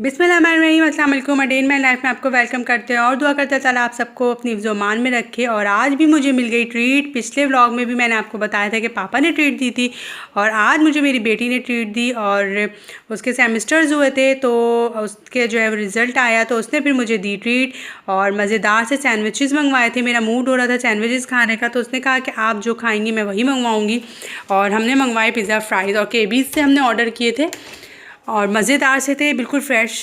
बिस्मिल्लाहिर्रहमानिर्रहीम, अस्सलाम वालेकुम। डे इन माई लाइफ में आपको वेलकम करते हैं और दुआ करते हैं ताला आप सबको अपनी ज़ुबान में रखे। और आज भी मुझे मिल गई ट्रीट। पिछले व्लॉग में भी मैंने आपको बताया था कि पापा ने ट्रीट दी थी और आज मुझे मेरी बेटी ने ट्रीट दी और उसके सेमेस्टर्स हुए थे तो उसके जो है रिज़ल्ट आया तो उसने फिर मुझे दी ट्रीट और मज़ेदार से सैंडविचेस मंगवाए थे। मेरा मूड हो रहा था सैंडविचेस खाने का तो उसने कहा कि आप जो खाएँगी मैं वही मंगवाऊँगी और हमने मंगवाए पिज़्ज़ा फ्राइज़ और केबीज़ से हमने ऑर्डर किए थे और मज़ेदार से थे, बिल्कुल फ़्रेश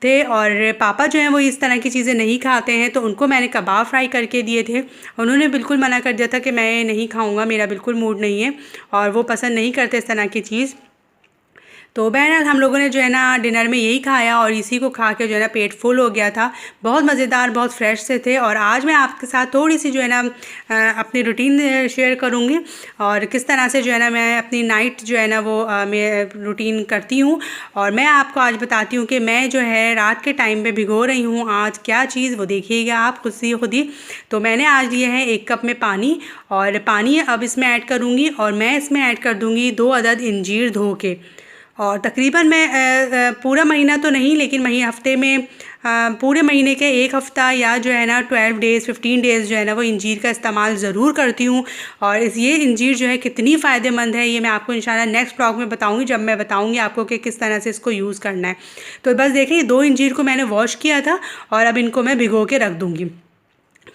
थे। और पापा जो हैं वो इस तरह की चीज़ें नहीं खाते हैं तो उनको मैंने कबाब फ्राई करके दिए थे। उन्होंने बिल्कुल मना कर दिया था कि मैं नहीं खाऊंगा, मेरा बिल्कुल मूड नहीं है और वो पसंद नहीं करते इस तरह की चीज़। तो बहरहाल हम लोगों ने जो है ना डिनर में यही खाया और इसी को खा के जो है ना पेट फुल हो गया था। बहुत मज़ेदार, बहुत फ्रेश से थे। और आज मैं आपके साथ थोड़ी सी जो है ना अपनी रूटीन शेयर करूँगी और किस तरह से जो है ना मैं अपनी नाइट जो है ना वो मैं रूटीन करती हूँ। और मैं आपको आज बताती हूँ कि मैं जो है रात के टाइम पे भिगो रही हूँ आज क्या चीज़, वो देखिएगा आप खुद ही। तो मैंने आज लिए है 1 कप में पानी और पानी अब इसमें ऐड करूँगी और मैं इसमें ऐड कर दूँगी 2 अदद इंजीर धो के। और तकरीबन मैं पूरा महीना तो नहीं लेकिन हफ़्ते में पूरे महीने के 1 हफ़्ता या जो है ना 12 डेज़ 15 डेज़ जो है ना वो इंजीर का इस्तेमाल ज़रूर करती हूँ। और ये इंजीर जो है कितनी फ़ायदेमंद है ये मैं आपको इंशाल्लाह नेक्स्ट व्लॉग में बताऊँगी, जब मैं बताऊँगी आपको कि किस तरह से इसको यूज़ करना है। तो बस देखिए 2 इंजीर को मैंने वॉश किया था और अब इनको मैं भिगो के रख दूँगी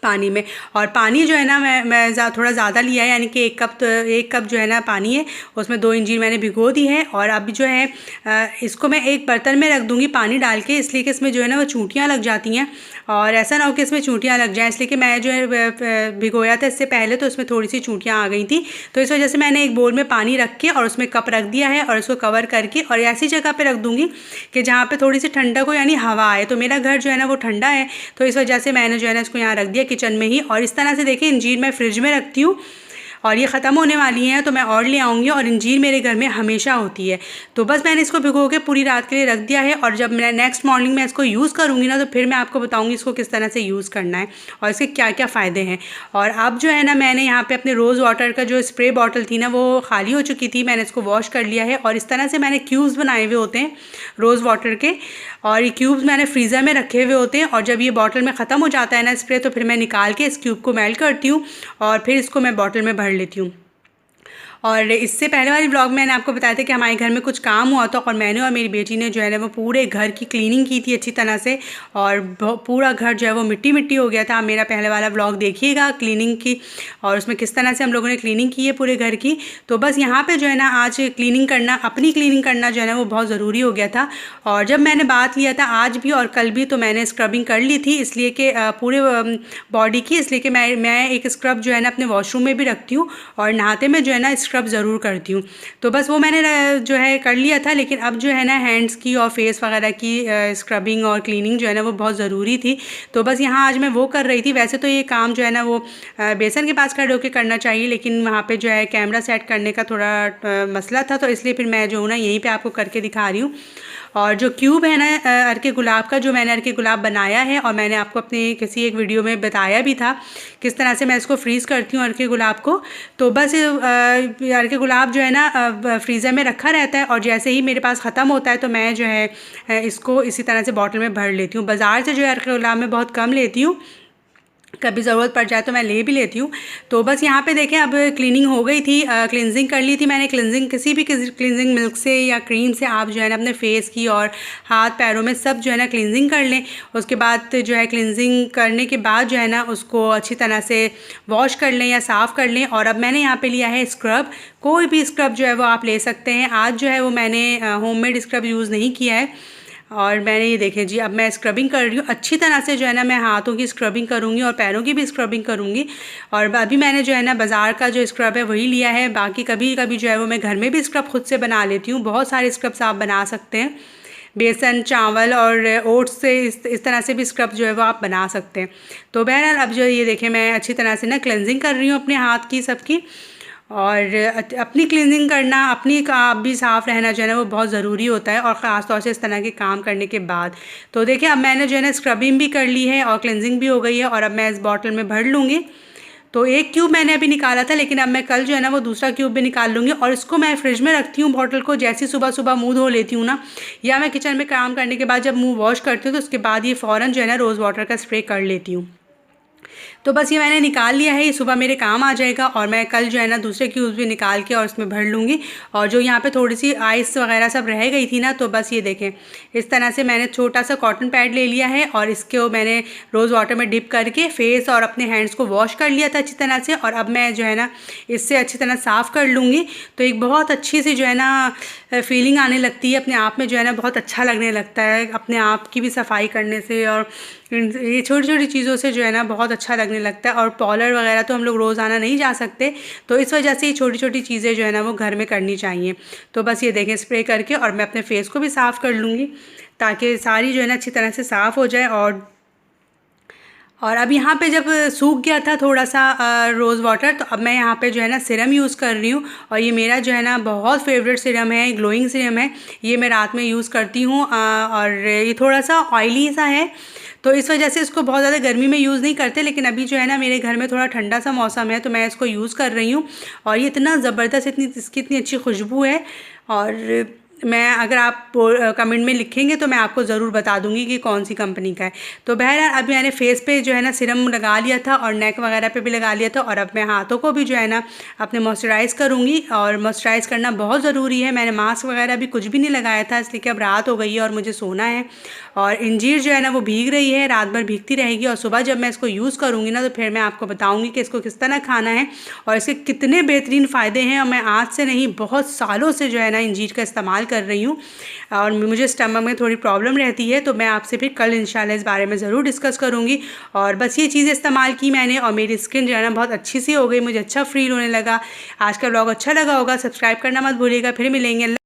पानी में। और पानी जो है ना मैं थोड़ा ज़्यादा लिया है, यानी कि 1 कप जो है ना पानी है उसमें 2 इंजीर मैंने भिगो दी है। और अब जो है इसको मैं एक बर्तन में रख दूँगी पानी डाल के, इसलिए कि इसमें जो है ना वो चूंटियाँ लग जाती हैं और ऐसा ना हो कि इसमें चूंटियाँ लग जाएँ। इसलिए कि मैं जो है भिगोया था इससे पहले तो उसमें थोड़ी सी चूंटियाँ आ गई थी, तो इस वजह से मैंने एक बोल में पानी रख के और उसमें कप रख दिया है और इसको कवर करके और ऐसी जगह पर रख दूँगी कि जहाँ पर थोड़ी सी ठंडक हो, यानी हवा आए। तो मेरा घर जो है ना वो ठंडा है तो इस वजह से मैंने जो है ना इसको यहाँ रख दिया किचन में ही। और इस तरह से देखिए इंजीर मैं फ्रिज में रखती हूँ और ये ख़त्म होने वाली हैं तो मैं और ले आऊँगी। और इंजीर मेरे घर में हमेशा होती है तो बस मैंने इसको भिगो के पूरी रात के लिए रख दिया है और जब मैं नेक्स्ट मॉर्निंग में इसको यूज़ करूँगी ना तो फिर मैं आपको बताऊँगी इसको किस तरह से यूज़ करना है और इसके क्या क्या फ़ायदे हैं। और अब जो है ना मैंने यहाँ पे अपने रोज़ वाटर का जो स्प्रे बॉटल थी ना वो खाली हो चुकी थी, मैंने इसको वॉश कर लिया है और इस तरह से मैंने क्यूब्स बनाए हुए होते हैं रोज़ वाटर के और ये क्यूब्स मैंने फ्रीज़र में रखे हुए होते हैं। और जब ये बॉटल में ख़त्म हो जाता है ना स्प्रे तो फिर मैं निकाल के इस क्यूब को मेल्ट करती हूँ और फिर इसको मैं बॉटल में भर लेती हूँ। और इससे पहले वाली ब्लॉग में मैंने आपको बताया था कि हमारे घर में कुछ काम हुआ था और मैंने और मेरी बेटी ने जो है ना वो पूरे घर की क्लीनिंग की थी अच्छी तरह से और पूरा घर जो है वो मिट्टी मिट्टी हो गया था। आप मेरा पहले वाला ब्लॉग देखिएगा क्लीनिंग की और उसमें किस तरह से हम लोगों ने क्लीनिंग की है पूरे घर की। तो बस यहाँ पर जो है ना आज क्लीनिंग करना, अपनी क्लीनिंग करना जो है ना वो बहुत ज़रूरी हो गया था। और जब मैंने बात लिया था आज भी और कल भी तो मैंने स्क्रबिंग कर ली थी, इसलिए कि पूरे बॉडी की, इसलिए कि मैं एक स्क्रब जो है ना अपने वॉशरूम में भी रखती हूँ और नहाते में जो है ना स्क्रब ज़रूर करती हूँ। तो बस वो मैंने जो है कर लिया था, लेकिन अब जो है ना हैंड्स की और फेस वगैरह की स्क्रबिंग और क्लीनिंग जो है ना वो बहुत ज़रूरी थी। तो बस यहाँ आज मैं वो कर रही थी। वैसे तो ये काम जो है ना वो बेसन के पास खड़े होकर करना चाहिए, लेकिन वहाँ पे जो है कैमरा सेट करने का थोड़ा मसला था तो इसलिए फिर मैं जो हूँ ना यहीं पर आपको करके दिखा रही हूँ। और जो क्यूब है ना अर्के गुलाब का, जो मैंने अर्के गुलाब बनाया है और मैंने आपको अपने किसी एक वीडियो में बताया भी था किस तरह से मैं इसको फ्रीज़ करती हूँ अर्के गुलाब को। तो बस अर्के गुलाब जो है ना फ्रीज़र में रखा रहता है और जैसे ही मेरे पास ख़त्म होता है तो मैं जो है इसको इसी तरह से बॉटल में भर लेती हूँ। बाज़ार से जो है अर्के गुलाब मैं बहुत कम लेती हूँ, कभी ज़रूरत पड़ जाए तो मैं ले भी लेती हूँ। तो बस यहाँ पे देखें अब क्लीनिंग हो गई थी, क्लिनजिंग कर ली थी मैंने। क्लिनजिंग किसी भी क्लिनजिंग मिल्क से या क्रीम से आप जो है ना अपने फेस की और हाथ पैरों में सब जो है ना क्लिनजिंग कर लें। उसके बाद जो है क्लिनजिंग करने के बाद जो है ना उसको अच्छी तरह से वॉश कर लें या साफ़ कर लें। और अब मैंने यहाँ पर लिया है स्क्रब, कोई भी स्क्रब जो है वो आप ले सकते हैं। आज जो है वो मैंने होममेड स्क्रब यूज़ नहीं किया है और मैंने ये देखें जी अब मैं स्क्रबिंग कर रही हूँ अच्छी तरह से। जो है ना मैं हाथों की स्क्रबिंग करूँगी और पैरों की भी स्क्रबिंग करूँगी। और अभी मैंने जो है ना बाज़ार का जो स्क्रब है वही लिया है, बाकी कभी कभी जो है वो मैं घर में भी स्क्रब खुद से बना लेती हूँ। बहुत सारे स्क्रब्स आप बना सकते हैं, बेसन, चावल और ओट्स से इस तरह से भी स्क्रब जो है वो आप बना सकते हैं। तो बहरहाल अब जो ये देखें मैं अच्छी तरह से ना क्लेंजिंग कर रही हूँ अपने हाथ की सबकी। और अपनी क्लीनिंग करना, अपनी का आप भी साफ़ रहना जो है ना वो बहुत ज़रूरी होता है और ख़ास तौर से इस तरह के काम करने के बाद। तो देखिए अब मैंने जो है ना स्क्रबिंग भी कर ली है और क्लेंजिंग भी हो गई है और अब मैं इस बॉटल में भर लूँगी। तो एक क्यूब मैंने अभी निकाला था, लेकिन अब मैं कल जो है ना वो दूसरा क्यूब भी निकाल लूँगी। और इसको मैं फ्रिज में रखती हूँ बॉटल को, जैसे सुबह सुबह मुँह धो लेती हूँ ना, या मैं किचन में काम करने के बाद जब मुँह वॉश करती हूँ तो उसके बाद ये फ़ौरन जो है ना रोज़ वाटर का स्प्रे कर लेती हूँ। तो बस ये मैंने निकाल लिया है, ये सुबह मेरे काम आ जाएगा। और मैं कल जो है ना दूसरे क्यूब्स भी निकाल के और उसमें भर लूँगी। और जो यहाँ पे थोड़ी सी आइस वगैरह सब रह गई थी ना, तो बस ये देखें इस तरह से मैंने छोटा सा कॉटन पैड ले लिया है और इसको मैंने रोज़ वाटर में डिप करके फेस और अपने हैंड्स को वॉश कर लिया था अच्छी तरह से। और अब मैं जो है ना इससे अच्छी तरह साफ़ कर लूँगी। तो एक बहुत अच्छी सी जो है ना फीलिंग आने लगती है अपने आप में, जो है ना बहुत अच्छा लगने लगता है अपने आप की भी सफाई करने से। और ये छोटी छोटी चीज़ों से जो है ना बहुत अच्छा लगने लगता है। और पार्लर वगैरह तो हम लोग रोज़ाना नहीं जा सकते, तो इस वजह से ये छोटी छोटी चीज़ें जो है ना वो घर में करनी चाहिए। तो बस ये देखें स्प्रे करके और मैं अपने फेस को भी साफ़ कर लूँगी, ताकि सारी जो है ना अच्छी तरह से साफ़ हो जाए। और अब यहाँ पे जब सूख गया था थोड़ा सा रोज़ वाटर, तो अब मैं यहाँ पे जो है ना सीरम यूज़ कर रही हूँ। और ये मेरा जो है ना बहुत फेवरेट सीरम है, ग्लोइंग सीरम है। ये मैं रात में यूज़ करती हूँ और ये थोड़ा सा ऑयली सा है, तो इस वजह से इसको बहुत ज़्यादा गर्मी में यूज़ नहीं करते। लेकिन अभी जो है ना मेरे घर में थोड़ा ठंडा सा मौसम है, तो मैं इसको यूज़ कर रही हूँ। और ये इतना ज़बरदस्त, इसकी इतनी अच्छी खुशबू है। और मैं अगर आप कमेंट में लिखेंगे तो मैं आपको ज़रूर बता दूंगी कि कौन सी कंपनी का है। तो बहरहाल अभी मैंने फेस पे जो है ना सीरम लगा लिया था और नेक वगैरह पे भी लगा लिया था। और अब मैं हाथों को भी जो है ना अपने मॉइस्चराइज़ करूँगी। और मॉइस्चराइज़ करना बहुत ज़रूरी है। मैंने मास्क वगैरह भी कुछ भी नहीं लगाया था, इसलिए कि अब रात हो गई है और मुझे सोना है। और इंजीर जो है ना वो भीग रही है, रात भर भीगती रहेगी। और सुबह जब मैं इसको यूज़ करूँगी ना, तो फिर मैं आपको बताऊँगी कि इसको किस तरह खाना है और इसके कितने बेहतरीन फ़ायदे हैं। और मैं आज से नहीं, बहुत सालों से जो है ना इंजीर का इस्तेमाल कर रही हूँ। और मुझे स्टमक में थोड़ी प्रॉब्लम रहती है, तो मैं आपसे फिर कल इंशाल्लाह इस बारे में ज़रूर डिस्कस करूँगी। और बस ये चीज़ें इस्तेमाल की मैंने और मेरी स्किन जो है ना बहुत अच्छी सी हो गई, मुझे अच्छा फील होने लगा। आज का व्लॉग अच्छा लगा होगा, सब्सक्राइब करना मत भूलिएगा। फिर मिलेंगे।